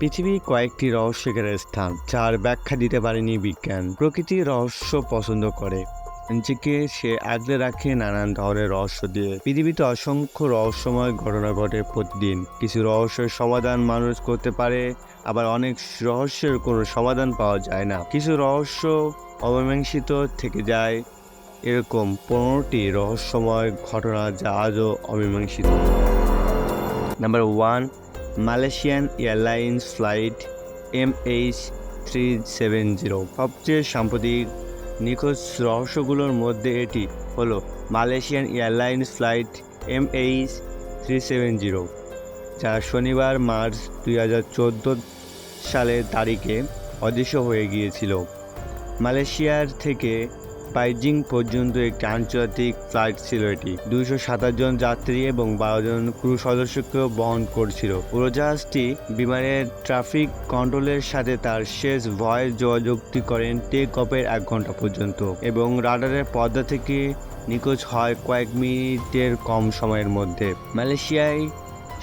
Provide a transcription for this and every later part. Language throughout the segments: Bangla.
পৃথিবী কয়েকটি রহস্যের স্থান, যার ব্যাখ্যা দিতে পারেনি বিজ্ঞান। প্রকৃতি রহস্য পছন্দ করে, নিজেকে সে আগলে রাখে নানান ধরনের রহস্য দিয়ে। পৃথিবীতে অসংখ্য রহস্যময় ঘটনা ঘটে প্রতিদিন। কিছু রহস্যের সমাধান মানুষ করতে পারে, আবার অনেক রহস্যের কোনো সমাধান পাওয়া যায় না। কিছু রহস্য অমীমাংসিত থেকে যায়। এরকম 15টি রহস্যময় ঘটনা যা আজও অমীমাংসিত। Number 1, Malaysian airlines flight MH370। সবচেয়ে সাম্প্রতিক নিখোঁজ রহস্যগুলোর মধ্যে এটি হলো মালয়েশিয়ান এয়ারলাইন্স ফ্লাইট MH370, যা শনিবার মার্চ 2014 সালের তারিখে অদৃশ্য হয়ে গিয়েছিল। মালয়েশিয়ার থেকে বাইজিং পর্যন্ত একটি আন্তর্জাতিক ফ্লাইট ছিল। এটি 227 জন যাত্রী এবং 12 জন ক্রু সদস্যকে বহন করছিল। উড়োজাহাজটি বিমানের ট্রাফিক কন্ট্রোলের সাথে তার শেষ ভয়েস যোগাযোগটি করেন টেক অফের 1 ঘন্টা পর্যন্ত এবং রাডারের পর্দা থেকে নিখোঁজ হয় কয়েক মিনিটের কম সময়ের মধ্যে। মালয়েশিয়ায়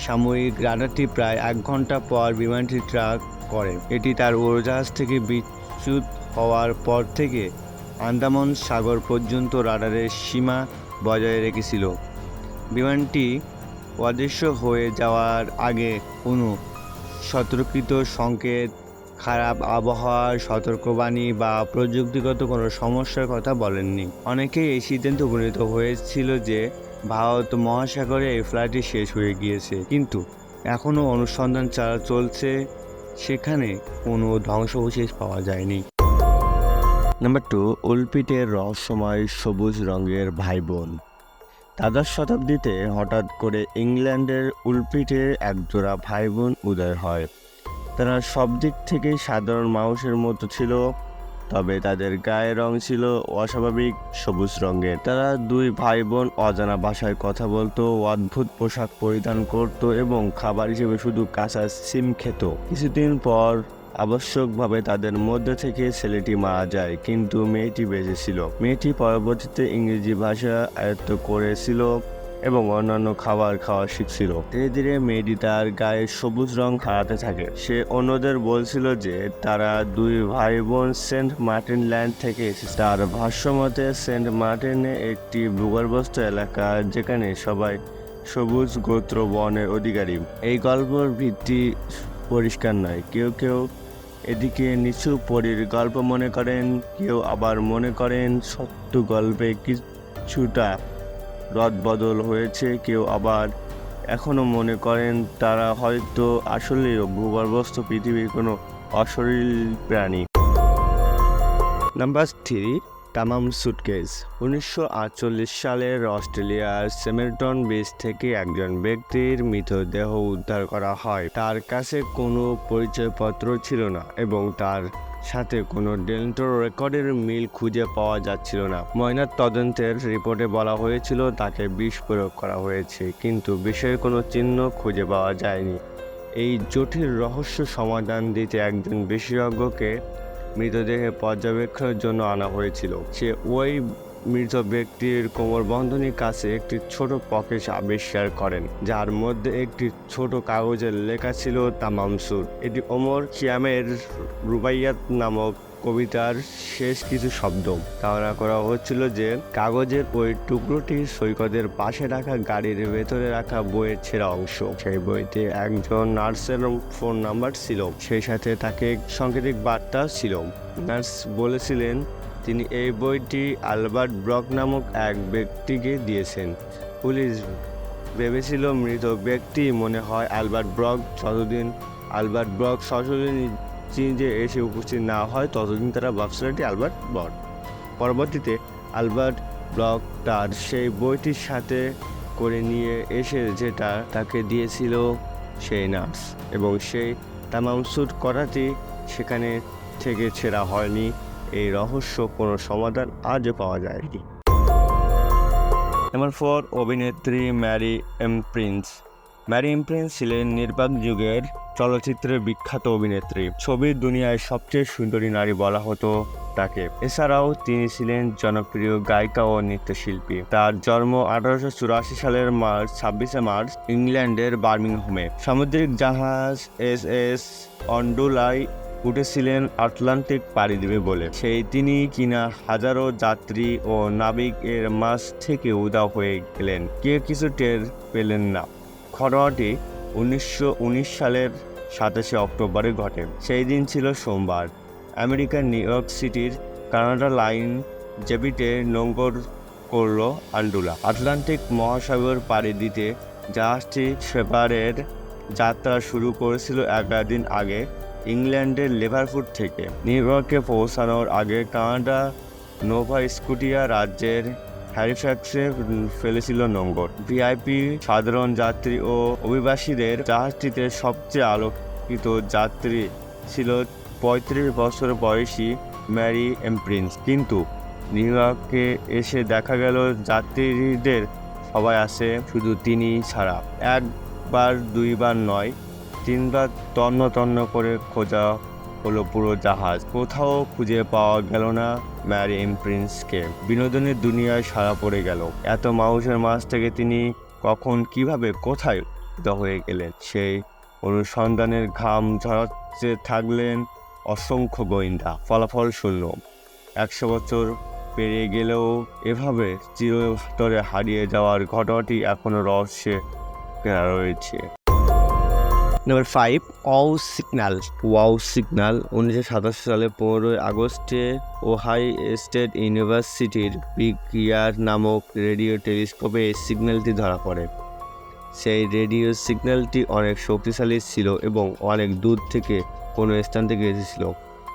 সামরিক রাডারটি প্রায় 1 ঘন্টা পর বিমানটি ট্র্যাক করে। এটি তার উড়োজাহাজ থেকে বিচ্যুত হওয়ার পর থেকে আন্দামান সাগর পর্যন্ত রাডারের সীমা বজায় রেখেছিল। বিমানটি অদৃশ্য হয়ে যাওয়ার আগে কোনো সতর্কিত সংকেত, খারাপ আবহাওয়ার সতর্কবাণী বা প্রযুক্তিগত কোনো সমস্যার কথা বলেননি। অনেকেই এই সিদ্ধান্তে উপনীত হয়েছিল যে ভারত মহাসাগরে এই ফ্লাইটটি শেষ হয়ে গিয়েছে, কিন্তু এখনও অনুসন্ধান চলছে, সেখানে কোনো ধ্বংসাবশেষ পাওয়া যায়নি। নাম্বার 2, উলপিটের রহস্যময় সবুজ রঙের ভাই বোন। 13 শতাব্দীতে হঠাৎ করে ইংল্যান্ডের উলপিটে একজোড়া ভাই বোন উদয় হয়। তারা সব দিক থেকেই সাধারণ মানুষের মতো ছিল, তবে তাদের গায়ের রং ছিল অস্বাভাবিক সবুজ রঙের। তারা 2 ভাই বোন অজানা ভাষায় কথা বলতো, অদ্ভুত পোশাক পরিধান করত এবং খাবার হিসেবে শুধু কাঁচা সিম খেত। কিছুদিন পর আবশ্যকভাবে তাদের মধ্যে থেকে ছেলেটি মারা যায়, কিন্তু মেয়েটি বেঁচে ছিল। মেয়েটি পরবর্তীতে ইংরেজি ভাষা আয়ত্ত করেছিল এবং অন্যান্য খাবার খাওয়া শিখছিল। ধীরে ধীরে মেয়েটি তার গায়ের সবুজ রং হারাতে থাকে। সে অন্যদের বলছিল যে তারা 2 ভাই বোন সেন্ট মার্টিন ল্যান্ড থেকে এসেছে। তার ভাষ্যমতে সেন্ট মার্টিনে একটি ভূগর্ভস্থ এলাকা যেখানে সবাই সবুজ গোত্র বনের অধিকারী। এই গল্পের ভিত্তি পরিষ্কার নয়। কেউ কেউ এদিকে নিছু পরীর গল্প মনে করেন, কেউ আবার মনে করেন সত্য গল্পে কিছুটা রদবদল হয়েছে, কেউ আবার এখনও মনে করেন তারা হয়তো আসলেও ভূগর্ভস্থ পৃথিবীর কোনো অশরীর প্রাণী। নাম্বার 3, তামাম সুটকেস। 1948 সালের অস্ট্রেলিয়ার সেমেলটন বিচ থেকে একজন ব্যক্তির মৃতদেহ উদ্ধার করা হয়। তার কাছে কোনো পরিচয়পত্র ছিল না এবং তার সাথে কোনো ডেন্টাল রেকর্ডের মিল খুঁজে পাওয়া যাচ্ছিল না। ময়নাতদন্তের রিপোর্টে বলা হয়েছিল তাকে বিষ প্রয়োগ করা হয়েছে, কিন্তু বিষের কোনো চিহ্ন খুঁজে পাওয়া যায়নি। এই জটিল রহস্য সমাধান দিতে একজন বিশেষজ্ঞকে মৃতদেহে পর্যবেক্ষণের জন্য আনা হয়েছিল। সে ওই মৃত ব্যক্তির কোমরবন্ধনীর কাছে একটি ছোট পকেট আবিষ্কার করেন, যার মধ্যে একটি ছোট কাগজে লেখা ছিল তামাম সুর। এটি ওমর খিয়ামের রুবাইয়াত নামক কবিতার শেষ কিছু শব্দ। ধারণা করা হচ্ছিল যে কাগজের ওই টুকরোটি সৈকতের পাশে রাখা গাড়ির ভেতরে রাখা বইয়ের ছেঁড়া অংশ। সেই বইতে একজন নার্সের ফোন নাম্বার ছিল, সেই সাথে তাকে সাংকেতিক বার্তা ছিল। নার্স বলেছিলেন তিনি এই বইটি আলবার্ট ব্রক নামক এক ব্যক্তিকে দিয়েছেন। পুলিশ ভেবেছিল মৃত ব্যক্তি মনে হয় অ্যালবার্ট ব্রক। যতদিন অ্যালবার্ট ব্রক সরাসরি নিজে এসে উপস্থিত না হয়, ততদিন তারা ভাবছিল এটি অ্যালবার্ট ব্রক। পরবর্তীতে অ্যালবার্ট ব্রক তার সেই বইটির সাথে করে নিয়ে এসে যেটা তাকে দিয়েছিল সেই নার্স, এবং সেই তামাম সুট করাটি সেখানে থেকে ছেঁড়া হয়নি। এই রহস্য কোনো সমাধান আজও পাওয়া যায়নি। নাম্বার 4, অভিনেত্রী Mary M Prince. Mary M Prince ছিলেন নির্বাক যুগের চলচ্চিত্রের বিখ্যাত অভিনেত্রী। ছবির দুনিয়ায় সবচেয়ে সুন্দরী নারী বলা হতো তাকে। এছাড়াও তিনি ছিলেন জনপ্রিয় গায়িকা ও নৃত্যশিল্পী। তার জন্ম 1884 সালের 26 মার্চ ইংল্যান্ডের বার্মিংহামে। সামুদ্রিক জাহাজ SS অন্ডুলায় উঠেছিলেন আটলান্টিক পাড়ি দেবে বলে। তিনি কিনা হাজারো যাত্রী ও নাবিক এর মাঝ থেকে উধাও হয়ে গেলেন। কেউ কিছু টের পেলেন না। ঘটনাটি 1919 সালের 27 অক্টোবরে ঘটে। সেই দিন ছিল সোমবার। আমেরিকার নিউ ইয়র্ক সিটির কানাডা লাইন জেবিতে নোঙর করল আন্ডুলা। আটলান্টিক মহাসাগর পাড়ি দিতে জাহাজটি সেবারের যাত্রা শুরু করেছিল 11 দিন আগে ইংল্যান্ডের লিভারপুল থেকে। নিউ ইয়র্কে পৌঁছানোর আগে কানাডা নোভা স্কটিয়া রাজ্যের হ্যালিফ্যাক্সে ফেলেছিল নোঙর। ভিআইপি, সাধারণ যাত্রী ও অভিবাসীদের জাহাজটিতে সবচেয়ে আলোকিত যাত্রী ছিল 35 বছর বয়সী ম্যারি এমপ্রিন্স। কিন্তু নিউ ইয়র্কে এসে দেখা গেল যাত্রীদের সবাই আছে, শুধু তিনি ছাড়া। একবার দুইবার নয়, 3 বার তন্ন তন্ন করে খোঁজা হলো পুরো জাহাজ। কোথাও খুঁজে পাওয়া গেল না ম্যারি এমপ্রিন্সকে। বিনোদনের দুনিয়ায় সাড়া পড়ে গেল। এত মানুষের মাঝ থেকে তিনি কখন, কিভাবে, কোথায় হয়ে গেলেন, সেই অনুসন্ধানের ঘাম ঝরাতে থাকলেন অসংখ্য গোয়েন্দা। ফলাফল শূন্য। 100 বছর পেরিয়ে গেলেও এভাবে চিরতরে হারিয়ে যাওয়ার ঘটনাটি এখনো রহস্যে ঘেরা রয়েছে। Number 5, wow signal. Wow signal 1987 সালে 15 আগস্টে ওহাই স্টেট ইউনিভার্সিটির বিগ ইয়ার নামক রেডিও টেলিস্কোপে এই সিগন্যালটি ধরা পড়ে। সেই রেডিও সিগন্যালটি অনেক শক্তিশালী ছিল এবং অনেক দূর থেকে কোনো স্থান থেকে এসেছিল।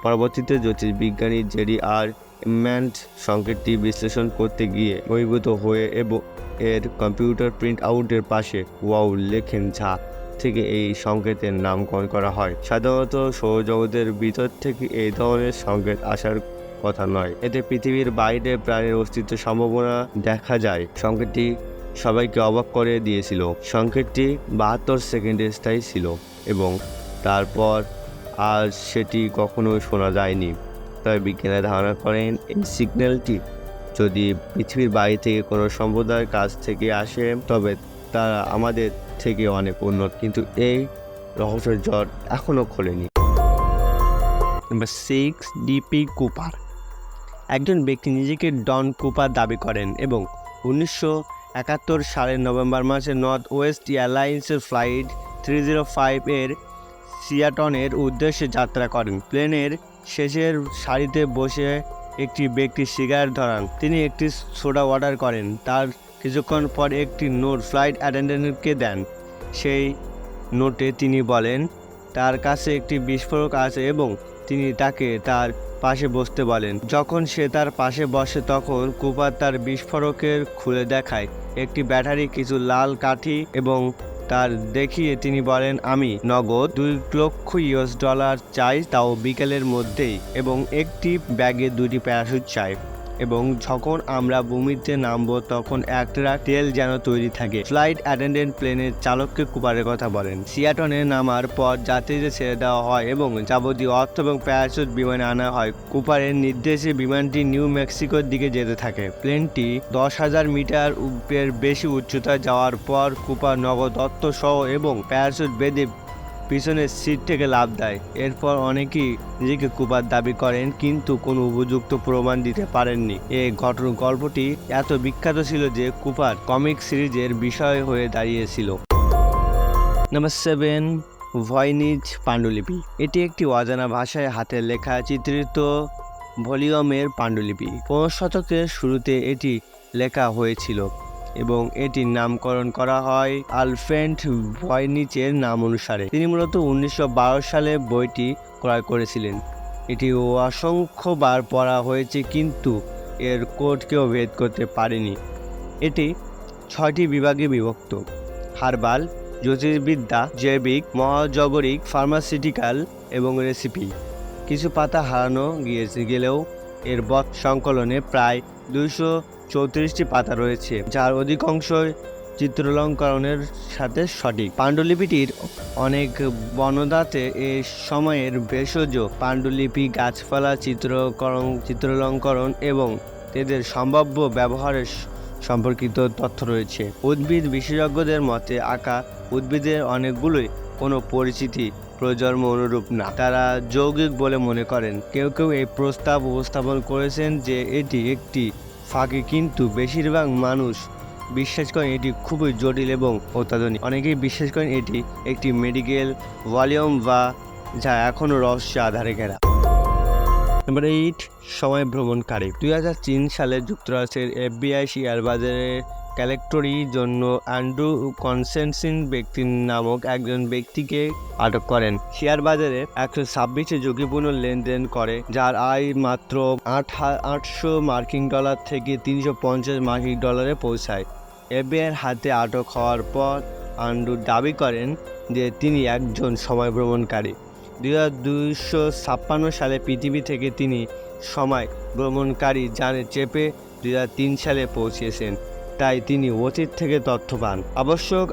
পরবর্তীতে জ্যোতির্বিজ্ঞানী জেডি আর এমম্যান্ট সংকেতটি বিশ্লেষণ করতে গিয়ে অভিভূত হয়ে এবং এর কম্পিউটার প্রিন্ট আউটের পাশে ওয়াও লেখেন, যা থেকে এই সংকেতের নামকরণ করা হয়। সাধারণত সৌরজগতের ভিতর থেকে এই ধরনের সংকেত আসার কথা নয়। এতে পৃথিবীর বাইরে প্রাণের অস্তিত্বের সম্ভাবনা দেখা যায়। সংকেতটি সবাইকে অবাক করে দিয়েছিল। সংকেতটি 72 সেকেন্ডে স্থায়ী ছিল এবং তারপর আর সেটি কখনো শোনা যায়নি। তবে বিজ্ঞানীরা ধারণা করেন এই সিগন্যালটি যদি পৃথিবীর বাইরে থেকে কোনো সম্প্রদায়ের কাছ থেকে আসে তবে তারা আমাদের থেকে অনেক উন্নত, কিন্তু এই রহস্যের জট এখনো খোলেনি। Number 6, DP Cooper. একজন ব্যক্তি নিজেকে ডন কুপার দাবি করেন এবং 1971 সালের নভেম্বর মাসে নর্থ ওয়েস্ট এয়ারলাইন্সের ফ্লাইট 305 এর সিয়াটনের উদ্দেশ্যে যাত্রা করেন। প্লেনের শেষের সারিতে বসে একটি ব্যক্তি সিগারেট ধরান। তিনি একটি সোডা অর্ডার করেন। তার কিছুক্ষণ পর একটি নোট ফ্লাইট অ্যাটেন্ডেন্টকে দেন। সেই নোটে তিনি বলেন তার কাছে একটি বিস্ফোরক আছে এবং তিনি তাকে তার পাশে বসতে বলেন। যখন সে তার পাশে বসে তখন কুপার তার বিস্ফোরকের খুলে দেখায় একটি ব্যাটারি, কিছু লাল কাঠি এবং তার দেখিয়ে তিনি বলেন, আমি নগদ $2,00,000 চাই, তাও বিকেলের মধ্যেই, এবং একটি ব্যাগে 2টি প্যারাশুট চাই, এবং যখন আমরা ভূমিতে নামবো তখন একটা তেল যেন তৈরি থাকে। ফ্লাইট অ্যাটেন্ডেন্ট প্লেনের চালককে কুপারের কথা বলেন। সিয়াটনে নামার পর যাত্রীদের ছেড়ে দেওয়া হয় এবং যাবতীয় অর্থ এবং প্যারাশুট বিমানে আনা হয়। কুপারের নির্দেশে বিমানটি নিউ মেক্সিকোর দিকে যেতে থাকে। প্লেনটি 10,000 মিটার এর বেশি উচ্চতায় যাওয়ার পর কুপার নগদ অর্থ সহ এবং প্যারাশুট বেঁধে পিছনের সিট থেকে লাফ দেয়। এরপর অনেকেই নিজেকে কুপার দাবি করেন কিন্তু কোনো উপযুক্ত প্রমাণ দিতে পারেননি। এই গল্পটি এত বিখ্যাত ছিল যে কুপার কমিক সিরিজের বিষয় হয়ে দাঁড়িয়েছিল। নাম্বার 7, ভয়েনিজ পাণ্ডুলিপি। এটি একটি অজানা ভাষায় হাতে লেখা চিত্রিত ভলিউমের পাণ্ডুলিপি। 15 শতকের শুরুতে এটি লেখা হয়েছিল এবং এটির নামকরণ করা হয় আলফ্রেড ভয়েনিচের নাম অনুসারে। তিনি মূলত 1912 সালে বইটি ক্রয় করেছিলেন। এটি অসংখ্যবার পড়া হয়েছে কিন্তু এর কোড কেউ ভেদ করতে পারেনি। এটি 6টি বিভাগে বিভক্ত: হার্বাল, জ্যোতির্বিদ্যা, জৈবিক, মহাজগরিক, ফার্মাসিউটিক্যাল এবং রেসিপি। কিছু পাতা হারানো গেলেও এর সংকলনে প্রায় 234টি পাতা রয়েছে, যার অধিকাংশই চিত্রালঙ্করণের সাথে সঠিক। পাণ্ডুলিপিটির অনেক বনদাতে এ সময়ের ভেষজ পাণ্ডুলিপি, গাছপালা, চিত্রালঙ্করণ এবং এদের সম্ভাব্য ব্যবহারের সম্পর্কিত তথ্য রয়েছে। উদ্ভিদ বিশেষজ্ঞদের মতে আঁকা উদ্ভিদের অনেকগুলোই কোনো পরিচিতি প্রজন্ম অনুরূপ না, তারা যৌগিক বলে মনে করেন। কেউ কেউ এই প্রস্তাব উপস্থাপন করেছেন যে এটি একটি ফাঁকি, কিন্তু বেশিরভাগ মানুষ বিশ্বাস করেন এটি খুবই জটিল এবং অত্যাধুনিক। অনেকেই বিশ্বাস করেন এটি একটি মেডিকেল ভলিউম বা যা এখনও রহস্য আধারে ঘেরা। নাম্বার 8, সময় ভ্রমণকারী। 2003 সালে যুক্তরাষ্ট্রের FBI শেয়ার বাজারের কালেক্টরির জন্য অ্যান্ড্রু কনস্ট্যান্টিন ব্যক্তি নামক একজন ব্যক্তিকে আটক করেন। শেয়ার বাজারে 126 ঝুঁকিপূর্ণ লেনদেন করে, যার আয় মাত্র $800 থেকে $350 পৌঁছায়। FBI-এর হাতে আটক হওয়ার পর অ্যান্ড্রু দাবি করেন যে তিনি একজন সময় ভ্রমণকারী। 2256 সালে পৃথিবী থেকে তিনি সময় ভ্রমণকারী যানে চেপে 2003 সালে পৌঁছেছেন, তাই তিনি অতীত থেকে তথ্য পান। অবশ্যক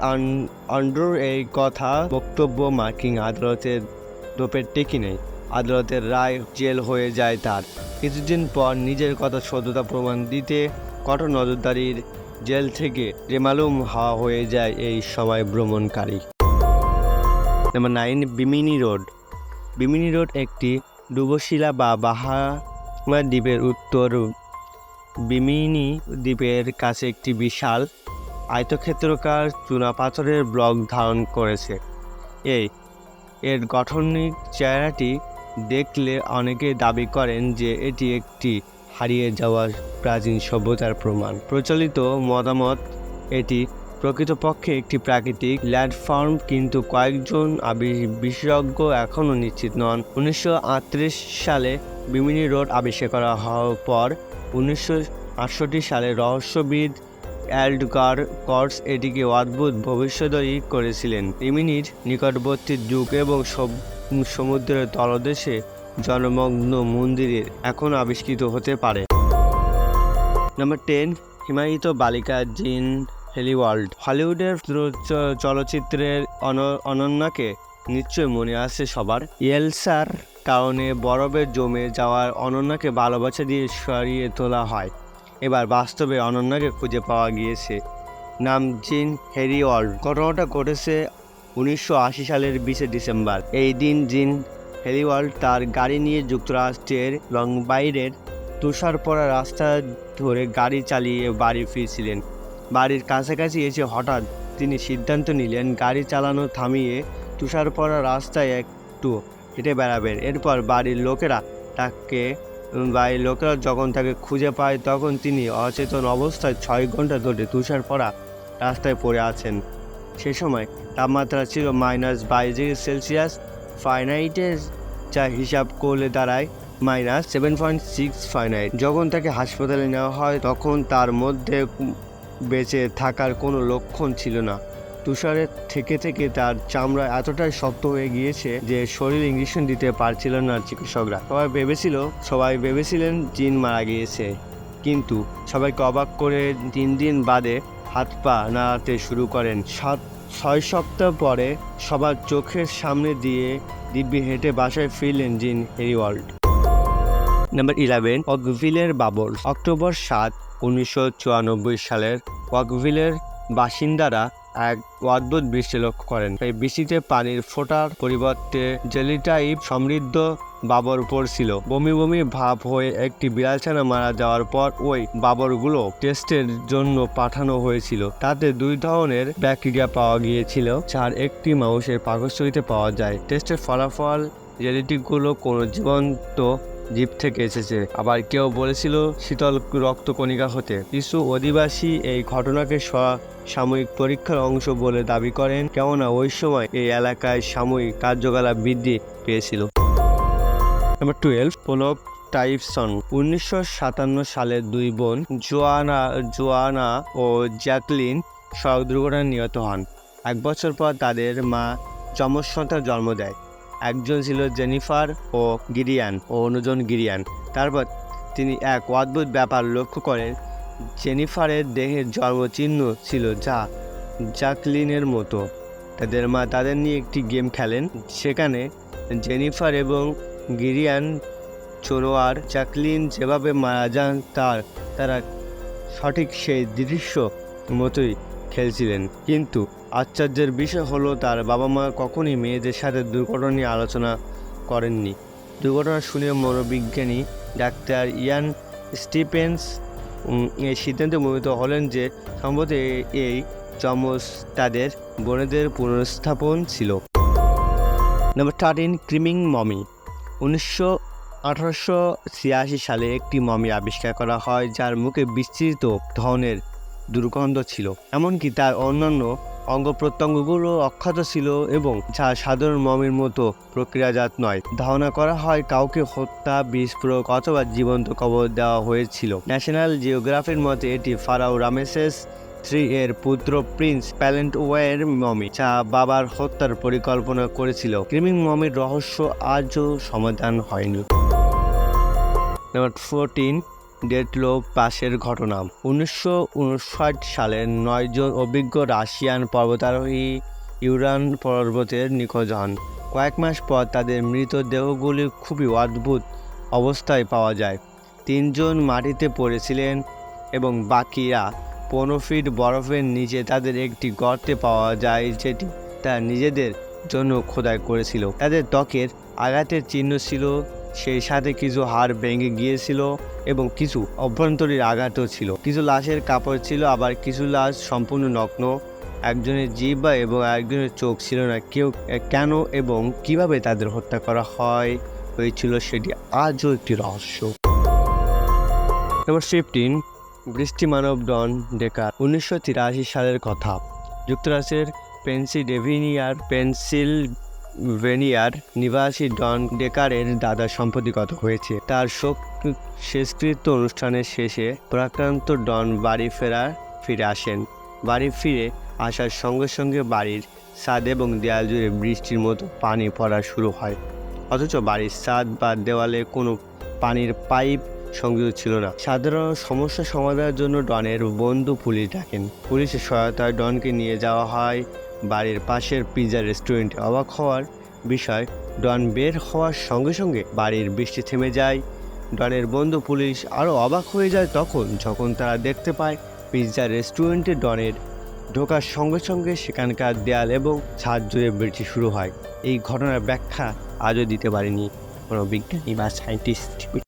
অ্যান্ড্রুর এই কথা বক্তব্য মার্কিন আদালতের দোপের টেকি নেই। আদালতের রায় জেল হয়ে যায় তার। কিছুদিন পর নিজের কথা সত্যতা প্রমাণ দিতে কঠোর নজরদারির জেল থেকে বেমালুম হওয়া হয়ে যায় এই সময় ভ্রমণকারী। Number 9, Bimini road. Bimini road একটি ডুবোশিলা বা বাহামা দ্বীপের উত্তর বিমিনি দ্বীপের কাছে একটি বিশাল আয়তক্ষেত্রাকার চুনাপাথরের ব্লক ধারণ করেছে। এর গঠনিক চেহারাটি দেখলে অনেকে দাবি করেন যে এটি একটি হারিয়ে যাওয়া প্রাচীন সভ্যতার প্রমাণ। প্রচলিত মতামত এটি প্রকৃতপক্ষে একটি প্রাকৃতিক ল্যান্ডফর্ম, কিন্তু কয়েকজন বিশেষজ্ঞ এখনও নিশ্চিত নন। 1938 সালে বিমিনি রোড আবিষ্কার করা হওয়ার পর 1968 সালে রহস্যবিদ এডগার কর্টস এটিকে অদ্ভুত ভবিষ্যদ্বাণী করেছিলেন। বিমিনির নিকটবর্তী যুগ এবং সমুদ্রের তলদেশে জলমগ্ন মন্দিরের এখন আবিষ্কৃত হতে পারে। নাম্বার 10, হিমায়িত বালিকা জিন হেলিওয়ার্ল্ড। হলিউডের চলচ্চিত্রের অনন্যাকে নিশ্চয় মনে আছে সবার। এলসার কারণে বরফে জমে যাওয়ার অনন্যাকে ভালোবাসা দিয়ে সরিয়ে তোলা হয়। এবার বাস্তবে অনন্যাকে খুঁজে পাওয়া গিয়েছে। নাম জিন হেলিওয়ার্ল্ড। ঘটনাটা ঘটেছে 1980 সালের 20 ডিসেম্বর। এই দিন জিন হেলিওয়ার্ল্ড তার গাড়ি নিয়ে যুক্তরাষ্ট্রের লংবাইরের তুষার পড়া রাস্তা ধরে গাড়ি চালিয়ে বাড়ি ফিরছিলেন। বাড়ির কাছাকাছি এসে হঠাৎ তিনি সিদ্ধান্ত নিলেন গাড়ি চালানো থামিয়ে তুষার পড়া রাস্তায় একটু হেঁটে বেড়াবেন। এরপর বাড়ির লোকেরা যখন তাকে খুঁজে পায় তখন তিনি অচেতন অবস্থায় 6 ঘন্টা ধরে তুষার পড়া রাস্তায় পড়ে আছেন। সে সময় তাপমাত্রা ছিল -22°C ফারেনহাইটের, যা হিসাব করলে দাঁড়ায় -7.6 ফারেনহাইট। যখন তাকে হাসপাতালে নেওয়া হয় তখন তার মধ্যে বেঁচে থাকার কোনো লক্ষণ ছিল না। তুষারের থেকে থেকে তার চামড়া এতটাই শক্ত হয়ে গিয়েছে যে শরীর ইঞ্জেকশন দিতে পারছিল না চিকিৎসকরা। সবাই ভেবেছিলেন জিন মারা গিয়েছে, কিন্তু সবাইকে অবাক করে 3 দিন বাদে হাত পা নাড়াতে শুরু করেন। 6 সপ্তাহ পরে সবার চোখের সামনে দিয়ে দিব্যি হেঁটে বাসায় ফিরলেন জিন হেলিওয়ার্ল্ড। নাম্বার 11, ওয়াকভিলের বাবর। অক্টোবর 7, 1994 সালের ওয়াকভিলের বাসিন্দারা এক অদ্ভুত বৃষ্টি লক্ষ্য করেন। এই বৃষ্টিতে পানির ফোঁটার পরিবর্তে জেলিটাইপ সমৃদ্ধ বাবর পড়ছিল। বমি বমি ভাব হয়ে একটি বিড়ালছানা মারা যাওয়ার পর ওই বাবরগুলো টেস্টের জন্য পাঠানো হয়েছিল। তাতে 2 ধরনের ব্যাকটেরিয়া পাওয়া গিয়েছিল, যার একটি মানুষের পাকস্থলীতে পাওয়া যায়। টেস্টের ফলাফল জেনেটিকগুলো কোনো জীবন্ত জীব থেকে এসেছে, আবার কেউ বলেছিল শীতল রক্তকণিকা হতে। কিছু অধিবাসী এই ঘটনাকে সাময়িক পরীক্ষার অংশ বলে দাবি করেন, কেননা ওই সময় এই এলাকায় সাময়িক কার্যকলাপ বৃদ্ধি পেয়েছিল। Number 12, Polak টাইপসন। 1957 সালে 2 বোন জোয়ানা ও জ্যাকলিন সড়ক দুর্ঘটনায় নিহত হন। 1 বছর পর তাদের মা যমজ সন্তান জন্ম দেয়। একজন ছিল জেনিফার ও গিরিয়ান ও অন্যজন গিরিয়ান। তারপর তিনি এক অদ্ভুত ব্যাপার লক্ষ্য করেন। জেনিফারের দেহের জন্মচিহ্ন ছিল যা জ্যাকলিনের মতো। তাদের মা তাদের নিয়ে একটি গেম খেলেন, সেখানে জেনিফার এবং গিরিয়ান চোনোয়ার জ্যাকলিন যেভাবে মারা যান তারা সঠিক সেই দৃশ্য মতোই খেলছিলেন। কিন্তু আশ্চর্যের বিষয় হলো তার বাবা মা কখনই মেয়েদের সাথে দুর্ঘটনা নিয়ে আলোচনা করেননি। দুর্ঘটনা শুনে মনোবিজ্ঞানী ডাক্তার ইয়ান স্টিফেন্স এই সিদ্ধান্তে মোহিত হলেন যে সম্ভবত এই যমজ তাদের বোনেদের পুনর্স্থাপন ছিল। Number 13, ক্রিমিং mummy. 1886 সালে একটি মমি আবিষ্কার করা হয় যার মুখে বিস্তৃত ধরনের দুর্গন্ধ ছিল, এমনকি তার অন্যান্য অঙ্গ প্রত্যঙ্গগুলো অক্ষত ছিল এবং যা সাধারণ মমির মতো প্রক্রিয়াজাত নয়। ধারণা করা হয় কাউকে হত্যা, বিস্ফোরক অথবা জীবন্ত কবর দেওয়া হয়েছিল। ন্যাশনাল জিওগ্রাফির মতে এটি ফারাও রামেসেস III এর পুত্র প্রিন্স প্যালেন্টওয়ের মমি, যা বাবার হত্যার পরিকল্পনা করেছিল। ক্রিমিং মমির রহস্য আজও সমাধান হয়নি। নাম্বার 14, ডেটলো পাসের ঘটনা। 1959 সালে 9 জন অভিজ্ঞ রাশিয়ান পর্বতারোহী ইউরান পর্বতের নিখোঁজ হন। কয়েক মাস পর তাদের মৃতদেহগুলি খুবই অদ্ভুত অবস্থায় পাওয়া যায়। 3 জন মাটিতে পড়েছিলেন এবং বাকিরা 15 ফিট বরফের নিচে তাদের একটি গর্তে পাওয়া যায়, যেটি তারা নিজেদের জন্য খোদাই করেছিল। তাদের ত্বকের আঘাতের চিহ্ন ছিল, সেই সাথে কিছু হাড় ভেঙে গিয়েছিল এবং কিছু অভ্যন্তরীণ আঘাতও ছিল। কিছু লাশের কাপড় ছিল, আবার কিছু লাশ সম্পূর্ণ নগ্ন। একজনের জিহ্বা এবং একজনের চোখ ছিল না। কেন এবং কিভাবে তাদের হত্যা করা হয়েছিল সেটি আজও একটি রহস্য। নাম্বার 15, বৃষ্টি মানব ডন ডেকার। 1983 সালের কথা। যুক্তরাষ্ট্রের পেনসিলভেনিয়ার নিবাসী ডন ডেকারের দাদা সম্পত্তিগত হয়েছে। তার শেষকৃত্য অনুষ্ঠানের শেষে প্রাক্রান্ত ডন বাড়ি ফিরে আসেন। বাড়ি ফিরে আসার সঙ্গে সঙ্গে বাড়ির ছাদ এবং দেয়াল জুড়ে বৃষ্টির মতো পানি পড়া শুরু হয়, অথচ বাড়ির ছাদ বা দেওয়ালে কোনো পানির পাইপ সংযুক্ত ছিল না। সাধারণ সমস্যা সমাধানের জন্য ডনের বন্ধু পুলিশ ডাকেন। পুলিশের সহায়তায় ডনকে নিয়ে যাওয়া হয় বাড়ির পাশের পিৎজা রেস্টুরেন্টে। অবাক হওয়ার বিষয়, ডন বের হওয়ার সঙ্গে সঙ্গে বাড়ির বৃষ্টি থেমে যায়। ডনের বন্ধু পুলিশ আরও অবাক হয়ে যায় যখন তারা দেখতে পায় পিৎজা রেস্টুরেন্টে ডনের ঢোকার সঙ্গে সঙ্গে সেখানকার দেয়াল এবং ছাদ জুড়ে বৃষ্টি শুরু হয়। এই ঘটনার ব্যাখ্যা আজও দিতে পারেনি কোনো বিজ্ঞানী বা সায়েন্টিস্ট।